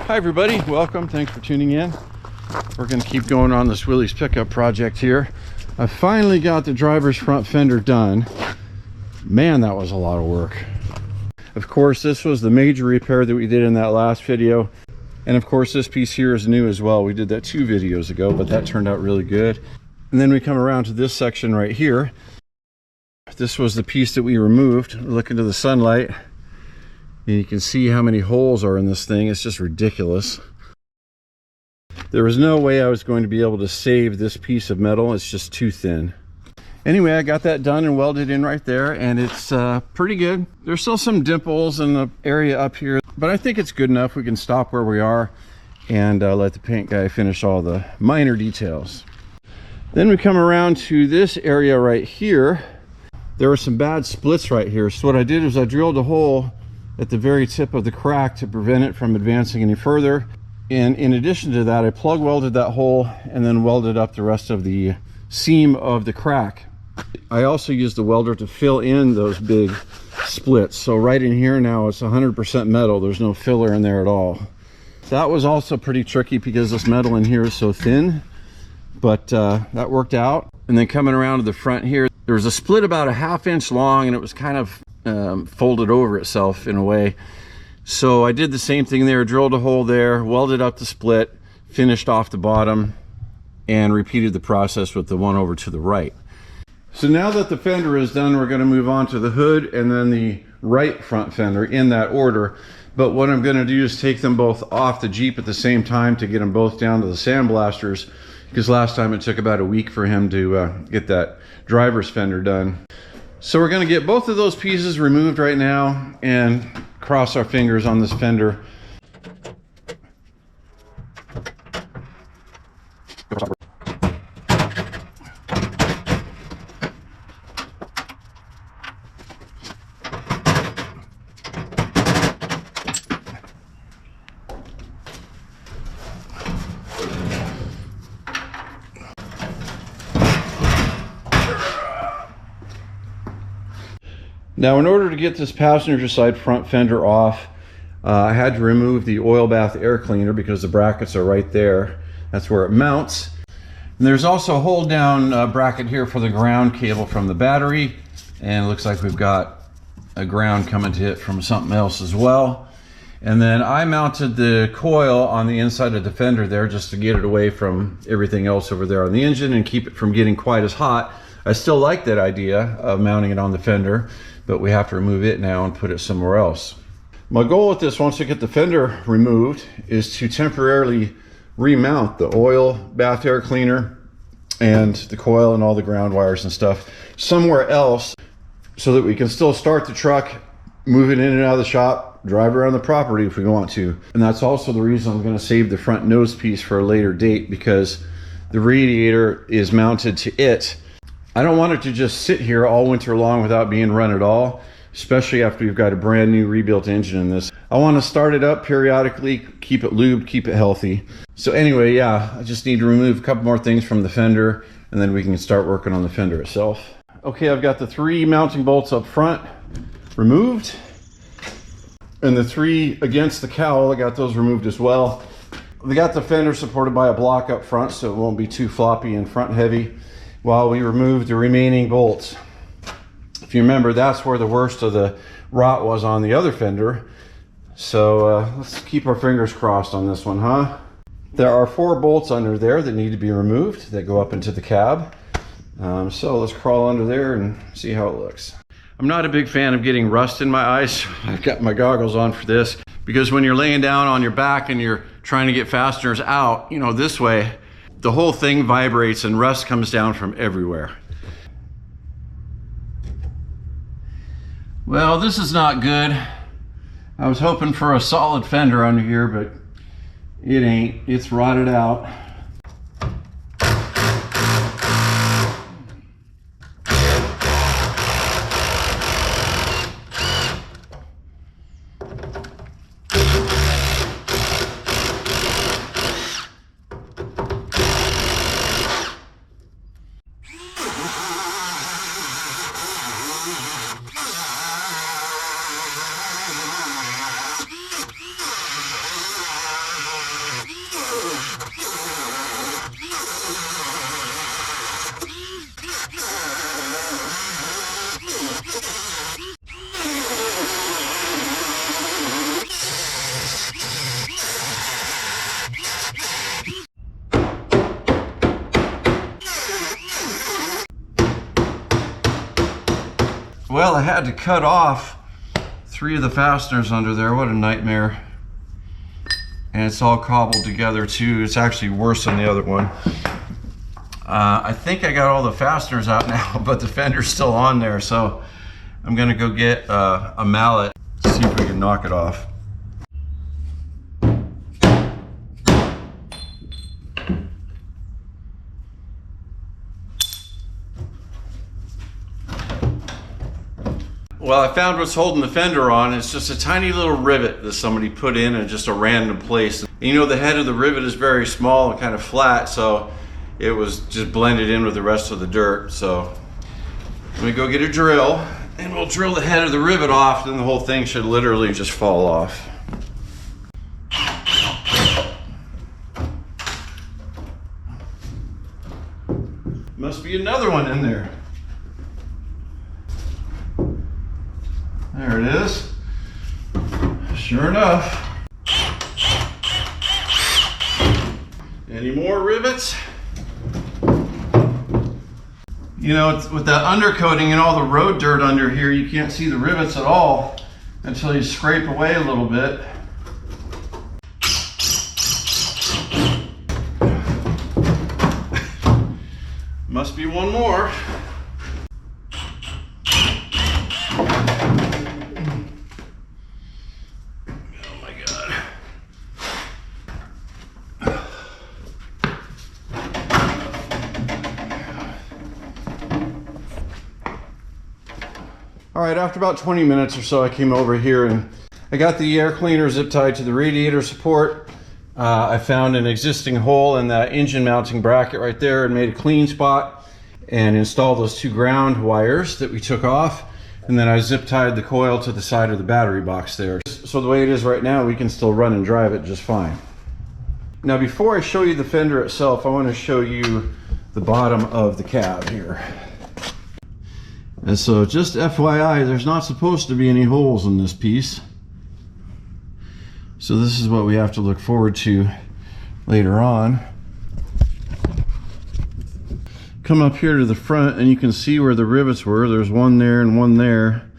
Hi everybody, welcome, thanks for tuning in. We're going to keep going on this Willys pickup project here. I finally got the driver's front fender done. Man, that was a lot of work. Of course, this was the major repair that we did in that last video. And of course, this piece here is new as well. We did that 2 videos ago, but that turned out really good. And then we come around to this section right here. This was the piece that we removed. Look into the sunlight, and you can see how many holes are in this thing. It's just ridiculous. There was no way I was going to be able to save this piece of metal. It's just too thin. Anyway, I got that done and welded in right there, and it's pretty good. There's still some dimples in the area up here, but I think it's good enough. We can stop where we are and let the paint guy finish all the minor details. Then we come around to this area right here. There were some bad splits right here. So what I did is I drilled a hole at the very tip of the crack to prevent it from advancing any further. And in addition to that, I plug welded that hole and then welded up the rest of the seam of the crack. I also used the welder to fill in those big splits. So right in here now it's 100% metal. There's no filler in there at all. That was also pretty tricky because this metal in here is so thin, but that worked out. And then coming around to the front here, there was a split about a 1/2 inch long, and it was kind of folded over itself in a way. So I did the same thing there, drilled a hole there, welded up the split, finished off the bottom, and repeated the process with the one over to the right. So now that the fender is done, we're going to move on to the hood and then the right front fender in that order. But what I'm going to do is take them both off the Jeep at the same time to get them both down to the sandblasters, because last time it took about a week for him to get that driver's fender done. So we're going to get both of those pieces removed right now and cross our fingers on this fender. Now, in order to get this passenger side front fender off, I had to remove the oil bath air cleaner because the brackets are right there. That's where it mounts. And there's also a hold down bracket here for the ground cable from the battery. And it looks like we've got a ground coming to it from something else as well. And then I mounted the coil on the inside of the fender there just to get it away from everything else over there on the engine and keep it from getting quite as hot. I still like that idea of mounting it on the fender, but we have to remove it now and put it somewhere else. My goal with this, once I get the fender removed, is to temporarily remount the oil bath air cleaner and the coil and all the ground wires and stuff somewhere else so that we can still start the truck, move it in and out of the shop, drive around the property if we want to. And that's also the reason I'm going to save the front nose piece for a later date, because the radiator is mounted to it. I don't want it to just sit here all winter long without being run at all, especially after we've got a brand new rebuilt engine in this. I want to start it up periodically, keep it lubed, keep it healthy. So anyway, yeah, I just need to remove a couple more things from the fender, and then we can start working on the fender itself. Okay, I've got the 3 mounting bolts up front removed, and the 3 against the cowl, I got those removed as well. We got the fender supported by a block up front, so it won't be too floppy and front heavy, while we remove the remaining bolts. If you remember, that's where the worst of the rot was on the other fender. So let's keep our fingers crossed on this one, huh? There are 4 bolts under there that need to be removed that go up into the cab. So let's crawl under there and see how it looks. I'm not a big fan of getting rust in my eyes. I've got my goggles on for this, because when you're laying down on your back and you're trying to get fasteners out, you know, this way, the whole thing vibrates and rust comes down from everywhere. Well, this is not good. I was hoping for a solid fender under here, but it ain't. It's rotted out. had to cut off 3 of the fasteners under there. What a nightmare. And it's all cobbled together too. It's actually worse than the other one. I think I got all the fasteners out now, but the fender's still on there, so I'm gonna go get a mallet, see if we can knock it off. Well, I found what's holding the fender on. It's just a tiny little rivet that somebody put in just a random place. And you know, the head of the rivet is very small and kind of flat, so it was just blended in with the rest of the dirt. So let me go get a drill and we'll drill the head of the rivet off, then the whole thing should literally just fall off. Must be another one in there. There it is. Sure enough. Any more rivets? You know, with that undercoating and all the road dirt under here, you can't see the rivets at all until you scrape away a little bit. Must be one more. All right, after about 20 minutes or so, I came over here and I got the air cleaner zip tied to the radiator support. I found an existing hole in that engine mounting bracket right there and made a clean spot and installed those 2 ground wires that we took off. And then I zip tied the coil to the side of the battery box there. So the way it is right now, we can still run and drive it just fine. Now, before I show you the fender itself, I want to show you the bottom of the cab here. And so just FYI, there's not supposed to be any holes in this piece. So this is what we have to look forward to later on. Come up here to the front and you can see where the rivets were. There's one there and one there.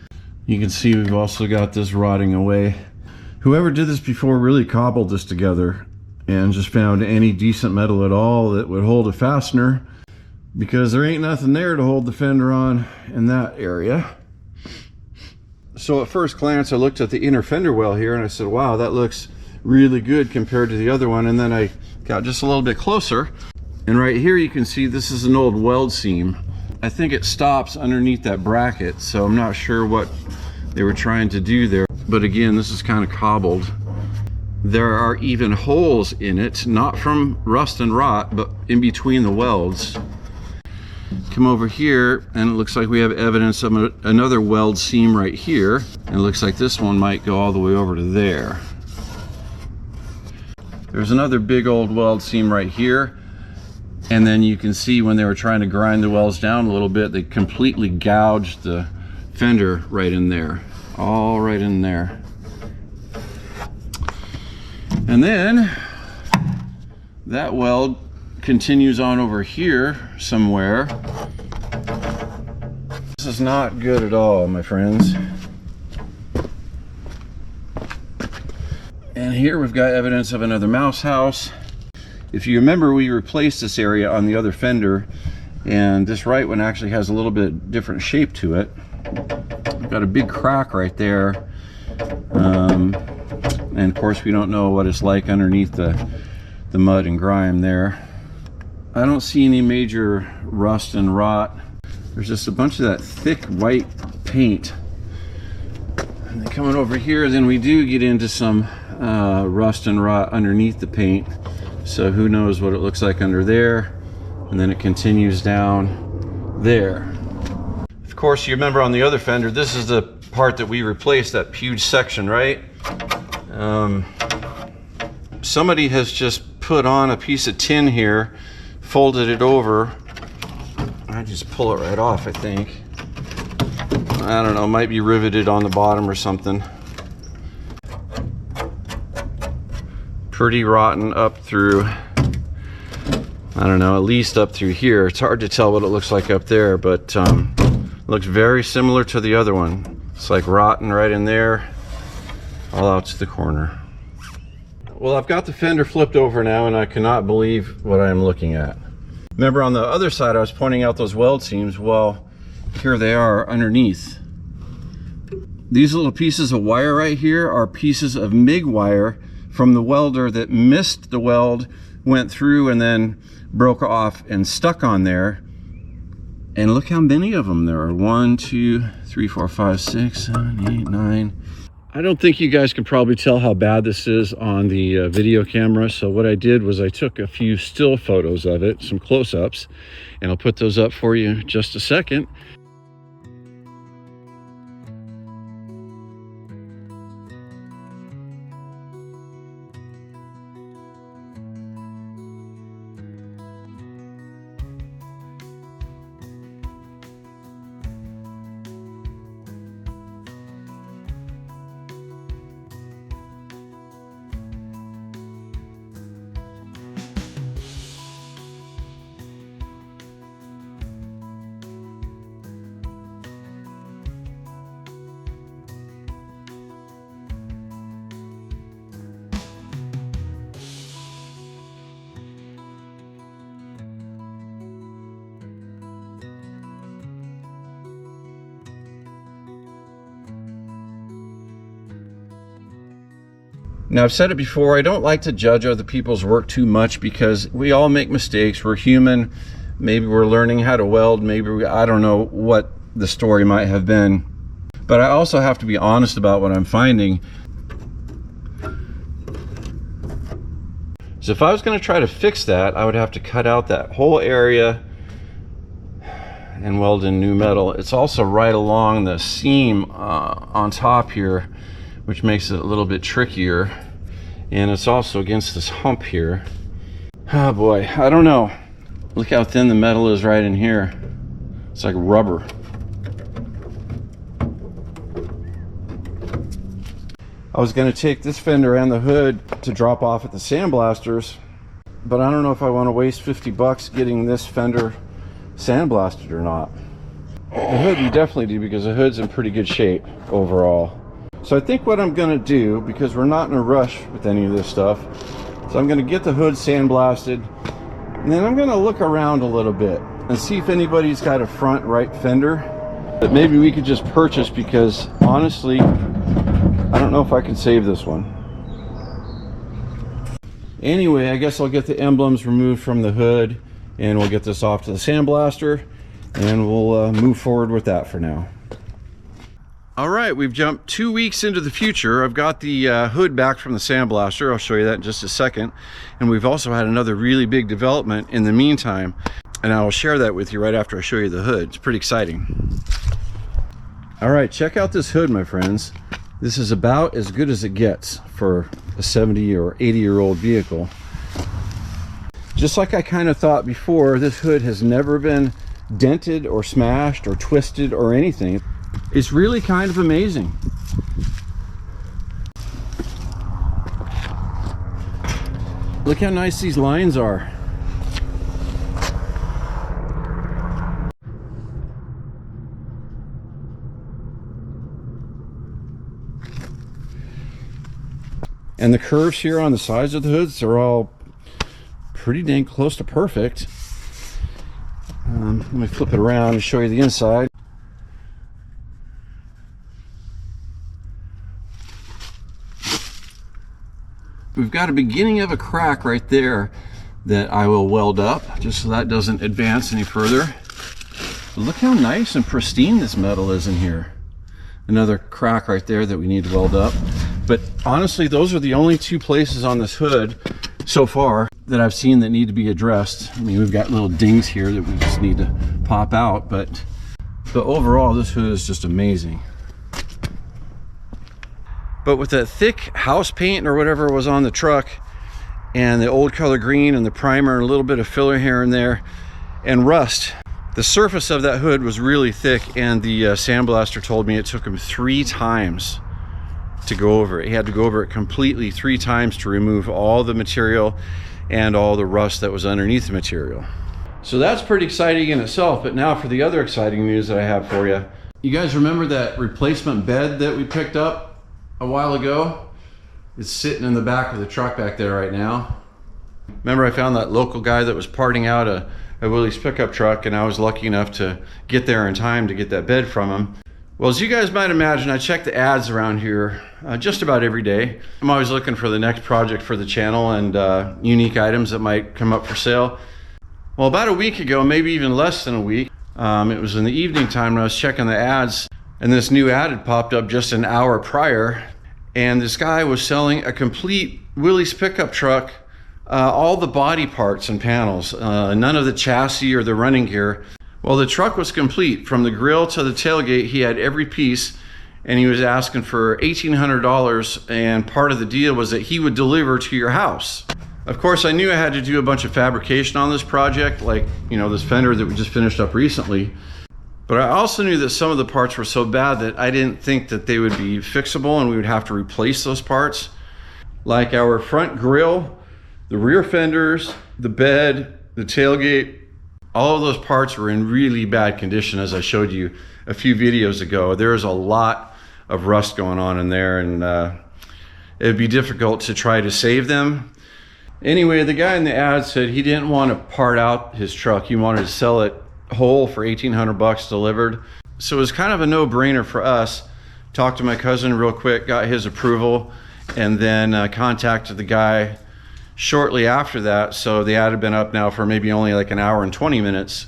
You can see we've also got this rotting away. Whoever did this before really cobbled this together and just found any decent metal at all that would hold a fastener, because there ain't nothing there to hold the fender on in that area. So at first glance, I looked at the inner fender well here and I said, wow, that looks really good compared to the other one. And then I got just a little bit closer, and right here you can see this is an old weld seam. I think it stops underneath that bracket, so I'm not sure what they were trying to do there. But again, this is kind of cobbled. There are even holes in it, not from rust and rot, but in between the welds. Come over here and it looks like we have evidence of another weld seam right here, and it looks like this one might go all the way over to there. There's another big old weld seam right here, and then you can see when they were trying to grind the welds down a little bit, they completely gouged the fender right in there, all right in there. And then that weld continues on over here somewhere. This is not good at all, my friends. And here we've got evidence of another mouse house. If you remember, we replaced this area on the other fender, and this right one actually has a little bit different shape to it. We've got a big crack right there. And of course we don't know what it's like underneath the mud and grime there. I don't see any major rust and rot. There's just a bunch of that thick white paint. And then coming over here, then we do get into some rust and rot underneath the paint. So who knows what it looks like under there. And then it continues down there. Of course, you remember on the other fender, this is the part that we replaced, that huge section, right? Somebody has just put on a piece of tin here, folded it over. I just pull it right off, I think. I don't know, might be riveted on the bottom or something. Pretty rotten up through, I don't know, at least up through here. It's hard to tell what it looks like up there, but Looks very similar to the other one. It's like rotten right in there, all out to the corner. Well, I've got the fender flipped over now, and I cannot believe what I'm looking at. Remember on the other side I was pointing out those weld seams? Well, here they are underneath. These little pieces of wire right here are pieces of MIG wire from the welder that missed the weld, went through and then broke off and stuck on there. And look how many of them there are. 1, 2, 3, 4, 5, 6, 7, 8, 9. I don't think you guys can probably tell how bad this is on the video camera. So what I did was I took a few still photos of it, some close-ups, and I'll put those up for you in just a second. Now, I've said it before, I don't like to judge other people's work too much because we all make mistakes. We're human. Maybe we're learning how to weld. Maybe I don't know what the story might have been. But I also have to be honest about what I'm finding. So if I was going to try to fix that, I would have to cut out that whole area and weld in new metal. It's also right along the seam on top here, which makes it a little bit trickier. And it's also against this hump here. Oh boy, I don't know. Look how thin the metal is right in here. It's like rubber. I was gonna take this fender and the hood to drop off at the Sandblasters, but I don't know if I want to waste 50 bucks getting this fender sandblasted or not. The hood we definitely do, because the hood's in pretty good shape overall. So I think what I'm gonna do, because we're not in a rush with any of this stuff, so I'm gonna get the hood sandblasted, and then I'm gonna look around a little bit and see if anybody's got a front right fender that maybe we could just purchase, because honestly, I don't know if I can save this one. Anyway, I guess I'll get the emblems removed from the hood, and we'll get this off to the sandblaster, and we'll move forward with that for now. All right, we've jumped 2 weeks into the future. I've got the hood back from the Sandblaster. I'll show you that in just a second. And we've also had another really big development in the meantime, and I will share that with you right after I show you the hood. It's pretty exciting. All right, check out this hood, my friends. This is about as good as it gets for a 70 or 80-year-old vehicle. Just like I kind of thought before, this hood has never been dented or smashed or twisted or anything. It's really kind of amazing. Look how nice these lines are. And the curves here on the sides of the hoods are all pretty dang close to perfect. Let me flip it around and show you the inside. We've got a beginning of a crack right there that I will weld up just so that doesn't advance any further. But look how nice and pristine this metal is in here. Another crack right there that we need to weld up. But honestly, those are the only two places on this hood so far that I've seen that need to be addressed. I mean, we've got little dings here that we just need to pop out, but overall this hood is just amazing. But with that thick house paint or whatever was on the truck, and the old color green and the primer and a little bit of filler here and there, and rust, the surface of that hood was really thick, and the Sandblaster told me it took him 3 times to go over it. He had to go over it completely 3 times to remove all the material and all the rust that was underneath the material. So that's pretty exciting in itself, but now for the other exciting news that I have for you. You guys remember that replacement bed that we picked up a while ago? It's sitting in the back of the truck back there right now. Remember I found that local guy that was parting out a Willys pickup truck, and I was lucky enough to get there in time to get that bed from him. Well, as you guys might imagine, I check the ads around here just about every day. I'm always looking for the next project for the channel and unique items that might come up for sale. Well, about a week ago, maybe even less than a week, it was in the evening time when I was checking the ads, and this new ad had popped up just an hour prior, and this guy was selling a complete Willys pickup truck, all the body parts and panels, none of the chassis or the running gear. Well, the truck was complete from the grill to the tailgate. He had every piece, and he was asking for $1,800, and part of the deal was that he would deliver to your house. Of course, I knew I had to do a bunch of fabrication on this project, like, you know, this fender that we just finished up recently. But I also knew that some of the parts were so bad that I didn't think that they would be fixable and we would have to replace those parts. Like our front grille, the rear fenders, the bed, the tailgate, all of those parts were in really bad condition, as I showed you a few videos ago. There's a lot of rust going on in there, and it'd be difficult to try to save them. Anyway, the guy in the ad said he didn't want to part out his truck. He wanted to sell it whole for $1,800 delivered. So it was kind of a no-brainer for us. Talked to my cousin real quick, got his approval, and then contacted the guy shortly after that. So the ad had been up now for maybe only like an hour and 20 minutes.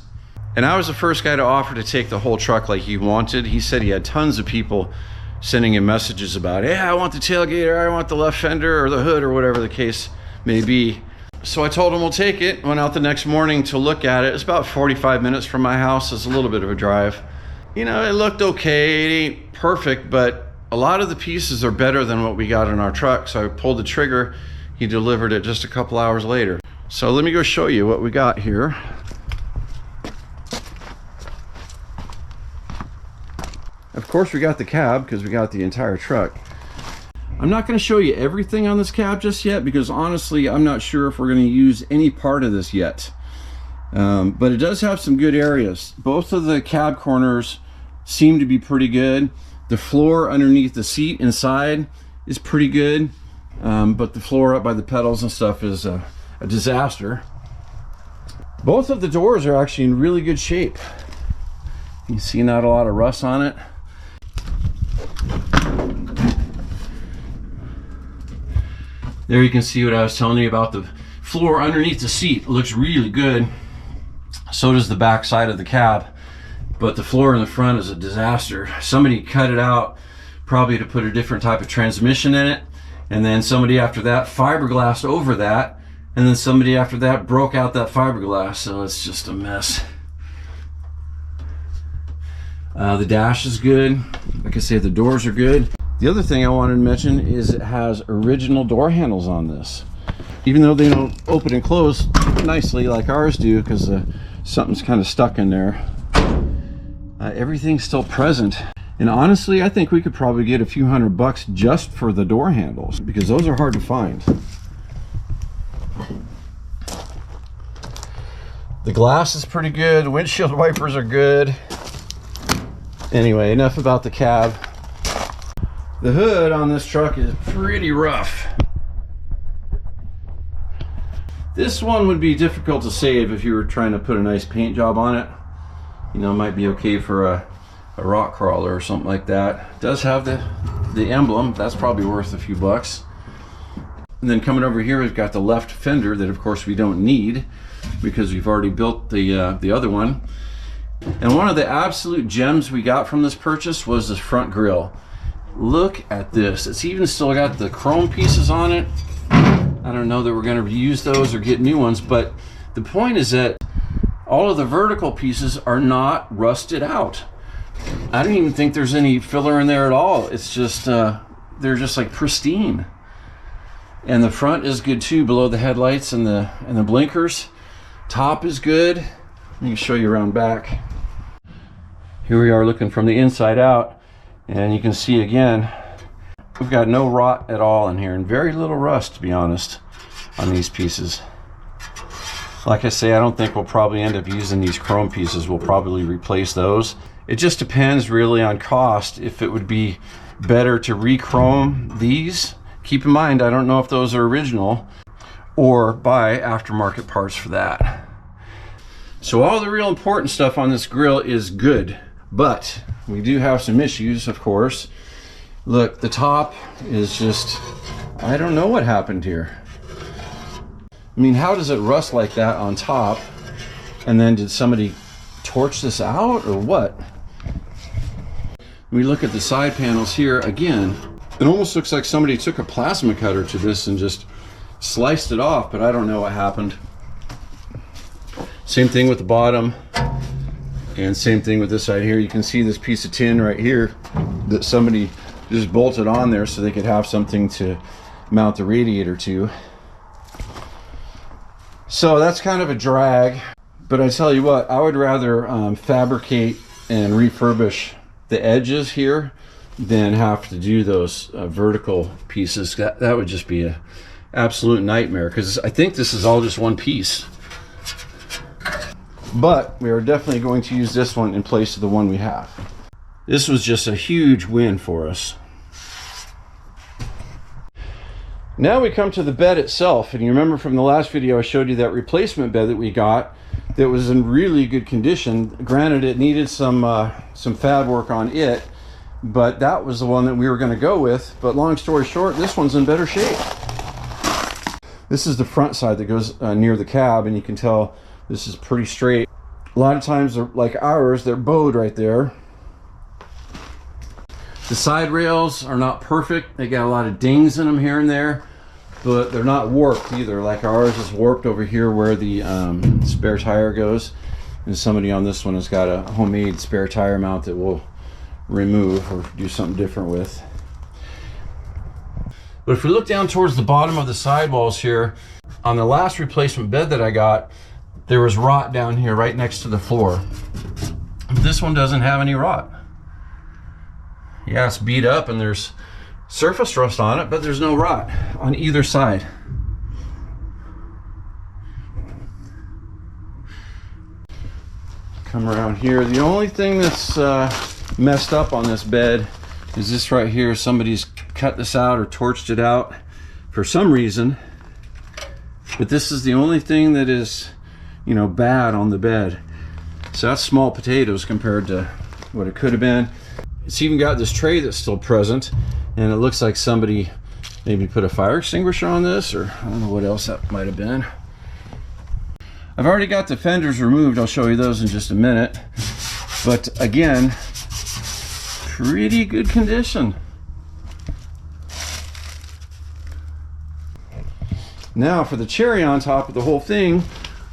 And I was the first guy to offer to take the whole truck like he wanted. He said he had tons of people sending him messages about, hey, I want the tailgate, or I want the left fender or the hood or whatever the case may be. So I told him we'll take it. Went out the next morning to look at it. It's about 45 minutes from my house. It's a little bit of a drive. You know, it looked okay. It ain't perfect, but a lot of the pieces are better than what we got in our truck. So I pulled the trigger. He delivered it just a couple hours later. So let me go show you what we got here. Of course, we got the cab because we got the entire truck. I'm not going to show you everything on this cab just yet because honestly, I'm not sure if we're going to use any part of this yet. But it does have some good areas. Both of the cab corners seem to be pretty good. The floor underneath the seat inside is pretty good. But the floor up by the pedals and stuff is a disaster. Both of the doors are actually in really good shape. You see not a lot of rust on it. There you can see what I was telling you about the floor underneath the seat. It looks really good. So does the back side of the cab. But the floor in the front is a disaster. Somebody cut it out probably to put a different type of transmission in it. And then somebody after that fiberglassed over that. And then somebody after that broke out that fiberglass. So it's just a mess. The dash is good. Like I say, the doors are good. The other thing I wanted to mention is it has original door handles on this. Even though they don't open and close nicely like ours do because something's kind of stuck in there. Everything's still present. And honestly, I think we could probably get a few $100 just for the door handles because those are hard to find. The glass is pretty good. The windshield wipers are good. Anyway, enough about the cab. The hood on this truck is pretty rough. This one would be difficult to save if you were trying to put a nice paint job on it. You know, it might be okay for a rock crawler or something like that. It does have the emblem. That's probably worth a few bucks. And then coming over here, we've got the left fender that of course we don't need because we've already built the other one. And one of the absolute gems we got from this purchase was this front grille. Look at this. It's even still got the chrome pieces on it. I don't know that we're going to reuse those or get new ones, but the point is that all of the vertical pieces are not rusted out. I don't even think there's any filler in there at all. It's just they're just like pristine. And the front is good too, below the headlights and the blinkers. Top is good. Let me show you around back. Here we are looking from the inside out, and you can see again, we've got no rot at all in here and very little rust, to be honest, on these pieces. Like I say, I don't think we'll probably end up using these chrome pieces. We'll probably replace those. It just depends really on cost, if it would be better to re-chrome these. Keep in mind, I don't know if those are original, or buy aftermarket parts for that. So all the real important stuff on this grill is good, but we do have some issues, of course. Look, the top is just, I don't know what happened here. I mean, how does it rust like that on top? And then did somebody torch this out or what? We look at the side panels here again. It almost looks like somebody took a plasma cutter to this and just sliced it off, but I don't know what happened. Same thing with the bottom, and same thing with this side here. You can see this piece of tin right here that somebody just bolted on there so they could have something to mount the radiator to. So that's kind of a drag, but I tell you what, I would rather fabricate and refurbish the edges here than have to do those vertical pieces. That would just be an absolute nightmare, because I think this is all just one piece. But we are definitely going to use this one in place of the one we have. This was just a huge win for us. Now we come to the bed itself, and you remember from the last video I showed you that replacement bed that we got that was in really good condition. Granted, it needed some fab work on it, but that was the one that we were going to go with. But long story short, this one's in better shape. This is the front side that goes near the cab, and you can tell this is pretty straight. A lot of times, like ours, they're bowed right there. The side rails are not perfect. They got a lot of dings in them here and there, but they're not warped either. Like ours is warped over here where the spare tire goes, and somebody on this one has got a homemade spare tire mount that we'll remove or do something different with. But if we look down towards the bottom of the sidewalls here, on the last replacement bed that I got, there was rot down here right next to the floor. This one doesn't have any rot. Yeah, it's beat up and there's surface rust on it, but there's no rot on either side. Come around here. The only thing that's messed up on this bed is this right here. Somebody's cut this out or torched it out for some reason, but this is the only thing that is, you know, bad on the bed. So that's small potatoes compared to what it could have been. It's even got this tray that's still present, and it looks like somebody maybe put a fire extinguisher on this, or I don't know what else that might have been. I've already got the fenders removed. I'll show you those in just a minute. But again, pretty good condition. Now for the cherry on top of the whole thing,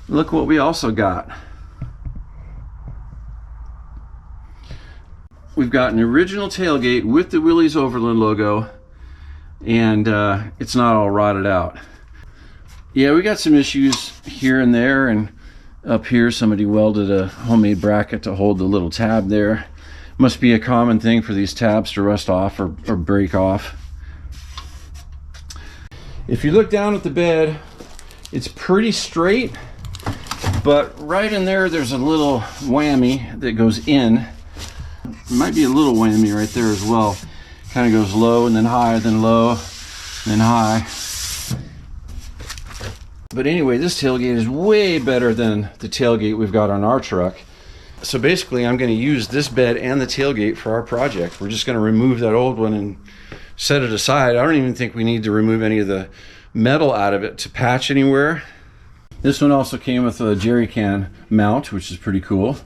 look what we also got. We've got an original tailgate with the Willys Overland logo, and it's not all rotted out. Yeah, we got some issues here and there, and up here somebody welded a homemade bracket to hold the little tab there. Must be a common thing for these tabs to rust off or break off. If you look down at the bed, it's pretty straight, but right in there there's a little whammy that goes in. It might be a little whammy right there as well. Kind of goes low and then high, then low, then high. But anyway, this tailgate is way better than the tailgate we've got on our truck. So basically, I'm going to use this bed and the tailgate for our project. We're just going to remove that old one and set it aside. I don't even think we need to remove any of the metal out of it to patch anywhere. This one also came with a jerry can mount, which is pretty cool.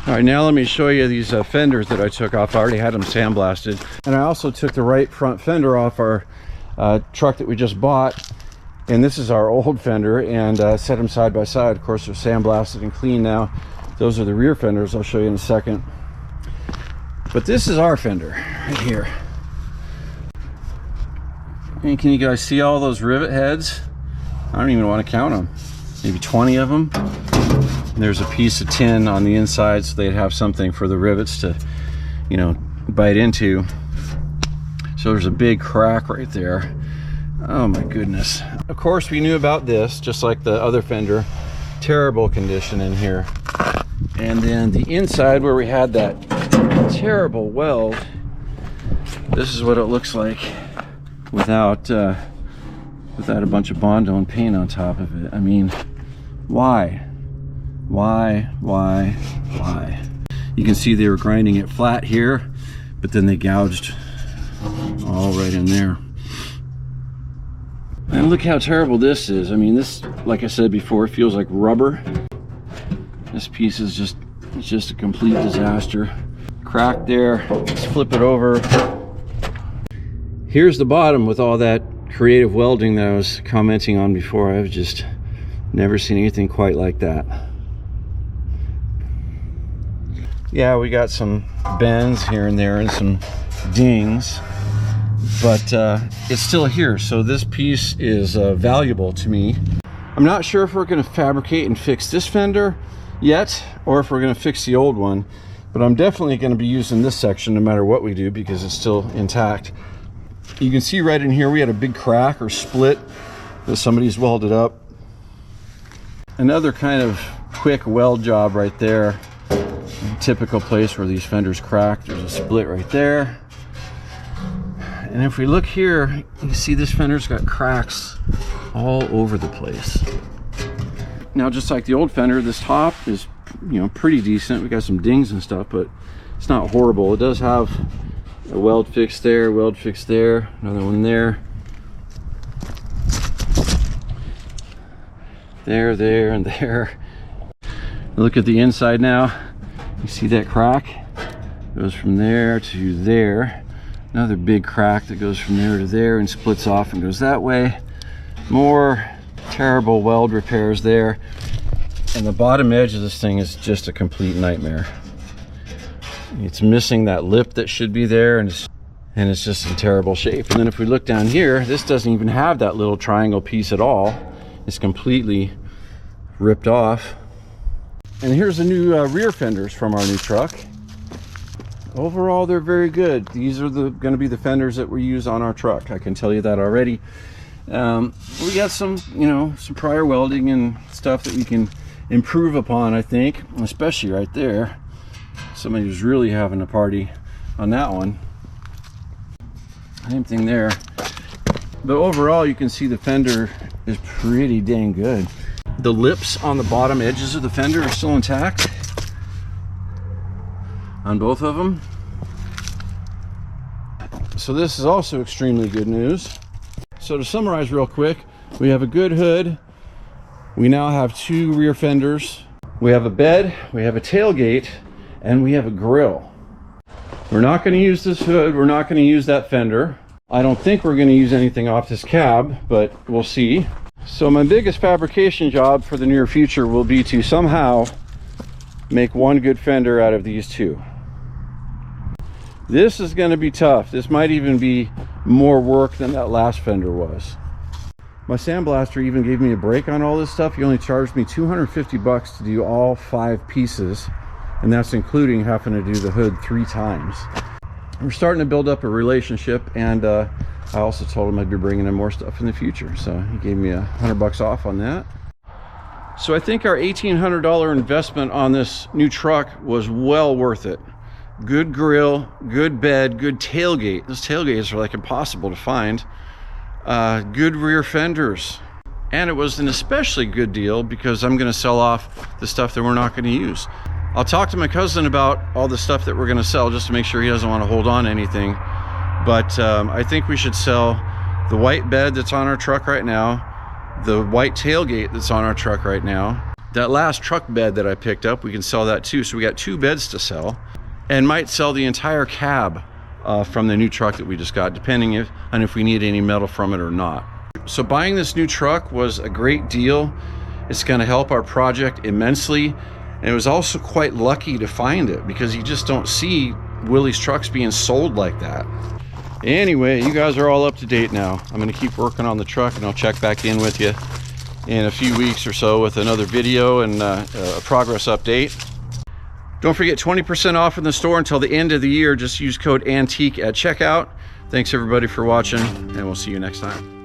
All right, now let me show you these fenders that I took off. I already had them sandblasted. And I also took the right front fender off our truck that we just bought. And this is our old fender, and set them side by side. Of course, they're sandblasted and clean now. Those are the rear fenders. I'll show you in a second. But this is our fender right here. And can you guys see all those rivet heads? I don't even want to count them. Maybe 20 of them. And there's a piece of tin on the inside, so they'd have something for the rivets to, you know, bite into. So there's a big crack right there. Oh my goodness. Of course we knew about this, just like the other fender. Terrible condition in here. And then the inside where we had that terrible weld, this is what it looks like without a bunch of Bondo and paint on top of it. I mean, why? Why? You can see they were grinding it flat here, but then they gouged all right in there. And look how terrible this is. I mean, this, like I said before, feels like rubber. This piece is just a complete disaster. Crack there. Let's flip it over. Here's the bottom with all that creative welding that I was commenting on before. I've just never seen anything quite like that. Yeah, we got some bends here and there and some dings, but it's still here. So this piece is valuable to me. I'm not sure if we're going to fabricate and fix this fender yet, or if we're going to fix the old one, but I'm definitely going to be using this section no matter what we do because it's still intact. You can see right in here we had a big crack or split that somebody's welded up. Another kind of quick weld job right there. Typical place where these fenders crack. There's a split right there. And if we look here, you see this fender's got cracks all over the place. Now, just like the old fender, this top is, you know, pretty decent. We got some dings and stuff, but it's not horrible. It does have a weld fix there, another one there. There, and there. Look at the inside now. You see that crack? Goes from there to there. Another big crack that goes from there to there and splits off and goes that way. More terrible weld repairs there. And the bottom edge of this thing is just a complete nightmare. It's missing that lip that should be there, and it's just in terrible shape. And then if we look down here, this doesn't even have that little triangle piece at all. It's completely ripped off. And here's the new rear fenders from our new truck. Overall, they're very good. These are going to be the fenders that we use on our truck. I can tell you that already. We got some, some prior welding and stuff that we can improve upon, I think, especially right there. Somebody was really having a party on that one. Same thing there. But overall, you can see the fender is pretty dang good. The lips on the bottom edges of the fender are still intact on both of them. So this is also extremely good news. So to summarize real quick, we have a good hood. We now have 2 rear fenders. We have a bed, we have a tailgate, and we have a grill. We're not going to use this hood. We're not going to use that fender. I don't think we're going to use anything off this cab, but we'll see. So my biggest fabrication job for the near future will be to somehow make one good fender out of these 2. This is going to be tough. This might even be more work than that last fender was. My Sandblaster even gave me a break on all this stuff. He only charged me $250 to do all 5 pieces, and that's including having to do the hood 3 times. We're starting to build up a relationship, and I also told him I'd be bringing in more stuff in the future, so he gave me $100 off on that. So I think our $1,800 investment on this new truck was well worth it. Good grill, good bed, good tailgate. Those tailgates are like impossible to find. Good rear fenders. And it was an especially good deal because I'm going to sell off the stuff that we're not going to use. I'll talk to my cousin about all the stuff that we're going to sell just to make sure he doesn't want to hold on to anything. But I think we should sell the white bed that's on our truck right now, the white tailgate that's on our truck right now. That last truck bed that I picked up, we can sell that too. So we got 2 beds to sell, and might sell the entire cab from the new truck that we just got, depending on if we need any metal from it or not. So buying this new truck was a great deal. It's going to help our project immensely. And it was also quite lucky to find it because you just don't see Willys trucks being sold like that. Anyway, you guys are all up to date now. I'm going to keep working on the truck, and I'll check back in with you in a few weeks or so with another video and a progress update. Don't forget 20% off in the store until the end of the year. Just use code ANTIQUE at checkout. Thanks everybody for watching, and we'll see you next time.